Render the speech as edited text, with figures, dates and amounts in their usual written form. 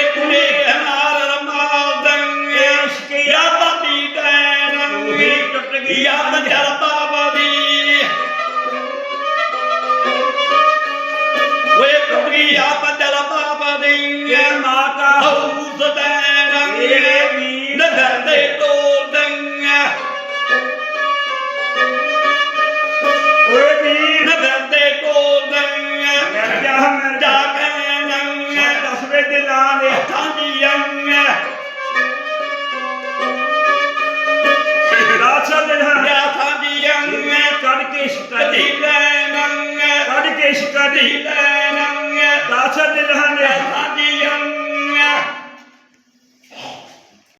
ਕੁੜੇ ਹਮਾਰ ਮਾਦੰ ਯਾ ਬਾਬੀ ਦੈਨ ਟੁੱਟ ਗਈ ਯਾ ਜਲ ਬਾਬਾ ਦੀ ਓਏ ਟੁੱਟ ਗਈ ਯਾ ਜਲ ਬਾਬਾ ਦੀ ਮਾਤਾ ਹਉਸ ਦੈਨ ਇਹ ਨਦਰ ਦੇ ਤੋਦੰ ਓਏ ਵੀ ਨਦਰ ਦੇ ਤੋਦੰ ਜਾ ਕੇ ਦਸਵੇਂ ਦੇ ਨਾਂ ਦੇ ਹੱਥਾਂ ਦੀ ਅੰਗ ਰਾਛਾ ਦੇ ਹੱਥਾਂ ਦੀ ਅੰਗ ਕੱਢ ਕੇ ਸ਼ਿਕਾਇਤ ਲੈ ਨੰਗ ਕੱਢ ਕੇ ਸ਼ਿਕਾਇਤ ਲੈ ਨੰਗ ਰਾਛਾ